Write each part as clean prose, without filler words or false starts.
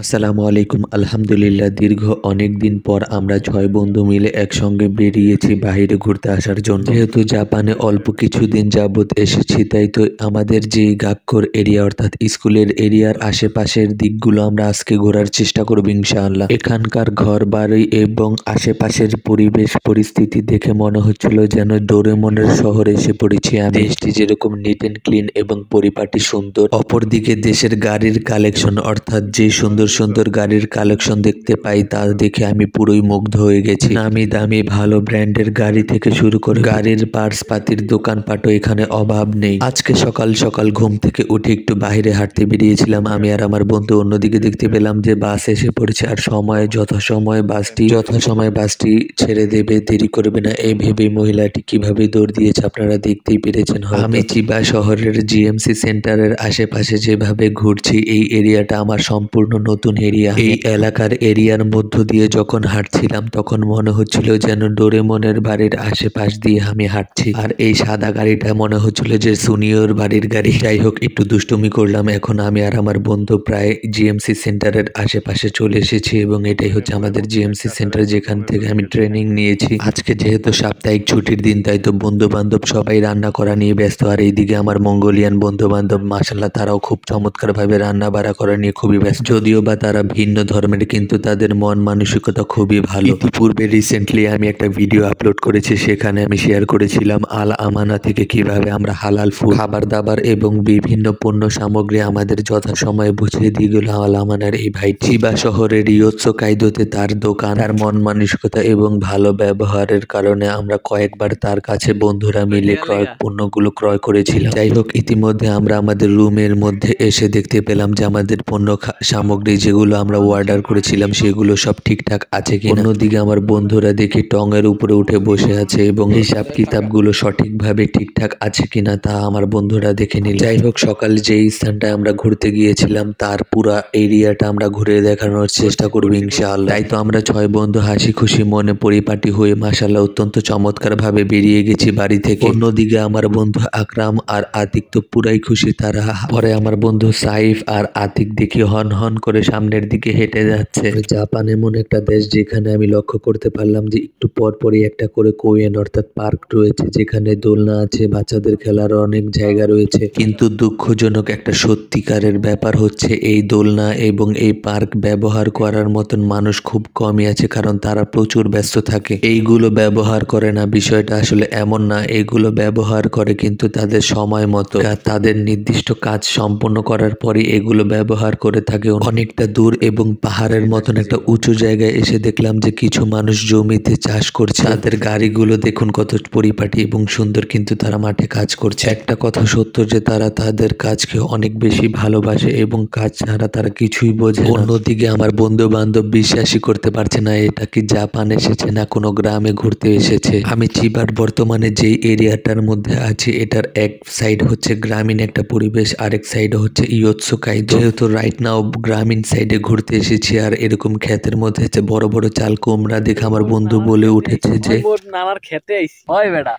আসসালামু আলাইকুম। আলহামদুলিল্লাহ, দীর্ঘ অনেক দিন পর আমরা ৬ বন্ধু মিলে একসঙ্গে বেরিয়েছি বাইরে ঘুরতে আসার জন্য। যেহেতু জাপানে অল্প কিছুদিন যাবত এসেছি, তাই তো আমাদের যে গাক্কর এরিয়া অর্থাৎ স্কুলের এরিয়ার আশেপাশের দিকগুলো আমরা আজকে ঘোরার চেষ্টা করব ইনশাআল্লাহ। এখানকার ঘর বাড়ি এবং আশেপাশের পরিবেশ পরিস্থিতি দেখে মনে হচ্ছিল যেন ডোরেমনের শহরে এসে পড়েছি আমি। দেশটি যেরকম নিট অ্যান্ড ক্লিন এবং পরিপাটি সুন্দর, অপরদিকে দেশের গাড়ির কালেকশন অর্থাৎ যে সুন্দর সুন্দর গাড়ির কালেকশন দেখতে পাই তা দেখে আমি পুরোই মুগ্ধ হয়ে গেছি। নামি দামি ভালো ব্র্যান্ডের গাড়ি থেকে শুরু করে গাড়ির পার্টস পাতির দোকানপাটও এখানে অভাব নেই। আজকে সকাল সকাল ঘুম থেকে উঠে একটু বাইরে হাঁটতে বেরিয়েছিলাম আমি আর আমার বন্ধু। অন্যদিকে দেখতে পেলাম যে বাস এসে পড়েছে আর যথাসময় বাসটি ছেড়ে দেবে, দেরি করবে না এই ভেবে মহিলাটি কিভাবে দৌড় দিয়েছে আপনারা দেখতেই পেরেছেন। আমি চিবা শহরের জিএমসি সেন্টারের আশেপাশে যেভাবে ঘুরছি, এই এরিয়াটা আমার সম্পূর্ণ নতুন এরিয়া। এই এলাকার এরিয়ার মধ্য দিয়ে যখন হাঁটছিলাম তখন মনে হচ্ছিল যেন ডোরেমনের বাড়ির আশেপাশ দিয়ে আমি হাঁটছি। আর এই সাদা গাড়িটা মনে হচ্ছিল যে সুনিয়র বাড়ির গাড়ি। যাই হোক, একটু দুষ্টুমি করলাম। এখন আমি আর আমার বন্ধু প্রায় জিএমসি সেন্টারের আশেপাশে চলে এসেছি এবং এটাই হচ্ছে আমাদের জিএমসি সেন্টার, যেখান থেকে আমি ট্রেনিং নিয়েছি। আজকে যেহেতু সাপ্তাহিক ছুটির দিন, তাই তো বন্ধু বান্ধব সবাই রান্না করা নিয়ে ব্যস্ত। আর এইদিকে আমার মঙ্গোলিয়ান বন্ধু বান্ধব, মাশাআল্লাহ, তারাও খুব চমৎকার ভাবে রান্না বাড়া করা নিয়ে খুবই ব্যস্ত। যদিও বা তারা ভিন্ন ধর্মের, কিন্তু তাদের মন মানসিকতা খুবই ভালো। ইতিপূর্বে রিসেন্টলি আমি একটা ভিডিও আপলোড করেছি, সেখানে আমি শেয়ার করেছিলাম আল আমানা থেকে কিভাবে আমরা হালাল ফুড, খাবার দাবার এবং বিভিন্ন পণ্য সামগ্রী আমাদের যথাসময়ে বুঝিয়ে দিয়ে গেল আল আমানার এই ভাই। চিবা শহরের ইয়োৎসো কাইদোতে তার দোকান, তার মন মানসিকতা এবং ভালো ব্যবহারের কারণে আমরা কয়েকবার তার কাছে বন্ধুরা মিলে পণ্যগুলো ক্রয় করেছিলাম। যাই হোক, ইতিমধ্যে আমরা আমাদের রুমের মধ্যে এসে দেখতে পেলাম যে আমাদের পণ্য সামগ্রী যেগুলো আমরা অর্ডার করেছিলাম সেগুলো সব ঠিকঠাক আছে কিনা। অন্যদিকে আমার বন্ধুরা দেখি টঙের উপরে উঠে বসে আছে এবং হিসাব কিতাবগুলো সঠিকভাবে ঠিকঠাক আছে কিনা তা আমার বন্ধুরা দেখে নিল। যাই হোক, সকাল যেই স্থানটায় আমরা ঘুরতে গিয়েছিলাম তার পুরা এরিয়াটা আমরা ঘুরে দেখানোর চেষ্টা করবো ইনশাআল্লাহ। তাই তো আমরা ৬ বন্ধু হাসি খুশি মনে পরিপাটি হয়ে মাশাআল্লাহ অত্যন্ত চমৎকার ভাবে বেরিয়ে গেছি বাড়ি থেকে। অন্যদিকে আমার বন্ধু আকরাম আর আতিক তো পুরাই খুশি। তারা পরে আমার বন্ধু সাইফ আর আতিক দেখি হন হন করে সামনের দিকে হেঁটে যাচ্ছে। জাপান এমন একটা দেশ যেখানে আমি লক্ষ্য করতে পারলাম যে একটু পরপরই একটা করে কোয়েন অর্থাৎ পার্ক রয়েছে, যেখানে দোলনা আছে, বাচ্চাদের খেলার অনেক জায়গা রয়েছে। কিন্তু দুঃখজনক একটা সত্যিকারের ব্যাপার হচ্ছে এই দোলনা এবং এই পার্ক ব্যবহার করার মতন মানুষ খুব কমই আছে, কারণ তারা প্রচুর ব্যস্ত থাকে। এইগুলো ব্যবহার করে না, বিষয়টা আসলে এমন না। এইগুলো ব্যবহার করে কিন্তু তাদের সময় মতো, তাদের নির্দিষ্ট কাজ সম্পন্ন করার পরে এগুলো ব্যবহার করে থাকে। অনেকটা দূর এবং পাহাড়ের মতন একটা উঁচু জায়গায় এসে দেখলাম যে কিছু মানুষ জমিতে চাষ করছে। তাদের গাড়িগুলো দেখুন কত পরিপাটি এবং সুন্দর, কিন্তু তারা মাঠে কাজ করছে। একটা কথা সত্য যে তারা তাদের কাজকে অনেক বেশি ভালোবাসে এবং কাজ ছাড়া তারা কিছুই বোঝে না। অন্যদিকে আমার বন্ধু বান্ধব বিশ্বাসই করতে পারছে না এটা কি জাপান এসেছে না কোনো গ্রামে ঘুরতে এসেছে। আমি চিবার বর্তমানে যেই এরিয়াটার মধ্যে আছি এটার এক সাইড হচ্ছে গ্রামীণ একটা পরিবেশ, আরেক সাইড হচ্ছে ইয়োৎসো কাইদো। যেহেতু রাইট নাও গ্রামীণ সাইডে ঘুরতে এসেছি আর এরকম ক্ষেতের মধ্যে হচ্ছে বড় বড় চাল কুমড়া দেখে আমার বন্ধু বলে উঠেছে যে নানার খেতে আইছি হয় বেটা,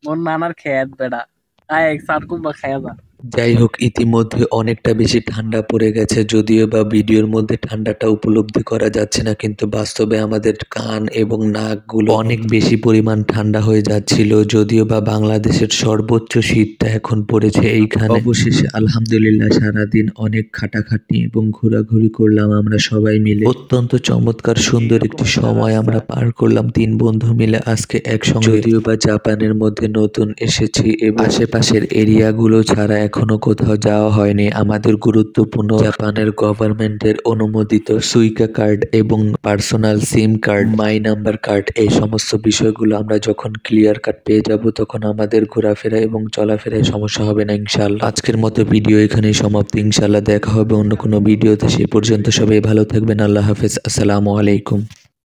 মোর নানার খেত বেটা, আয় এক চাল কুমড়া খায়া যা। যাই হোক, ইতিমধ্যে অনেকটা বেশি ঠান্ডা পড়ে গেছে, যদিও বা ভিডিওর মধ্যে ঠান্ডাটা উপলব্ধি করা যাচ্ছে না, কিন্তু বাস্তবে আমাদের কান এবং নাকগুলো অনেক বেশি পরিমাণ ঠান্ডা হয়ে যাচ্ছিল। যদিও বা বাংলাদেশের সর্বোচ্চ শীতটা এখন পড়েছে এইখানে। অবশেষে আলহামদুলিল্লাহ সারাদিন অনেক খাটাখাটনি এবং ঘোরাঘুরি করলাম আমরা সবাই মিলে। অত্যন্ত চমৎকার সুন্দর একটি সময় আমরা পার করলাম 3 বন্ধু মিলে আজকে একসঙ্গে। যদিও বা জাপানের মধ্যে নতুন এসেছি এবং আশেপাশের এরিয়াগুলো ছাড়া এখনো কোথাও যাওয়া হয়নি। আমাদের গুরুত্বপূর্ণ জাপানের গভর্নমেন্টের অনুমোদিত সুইকা কার্ড এবং personal SIM card, my number card, এই সমস্ত বিষয়গুলো আমরা যখন ক্লিয়ার কাট পেয়ে যাব তখন আমাদের ঘোরাফেরা এবং চলাফেরায় সমস্যা হবে না ইনশাআল্লাহ। আজকের মতো ভিডিও এখানেই সমাপ্ত। ইনশাআল্লাহ দেখা হবে অন্য কোনো ভিডিওতে। সে পর্যন্ত সবাই ভালো থাকবেন। আল্লাহ হাফেজ। আসসালামু আলাইকুম।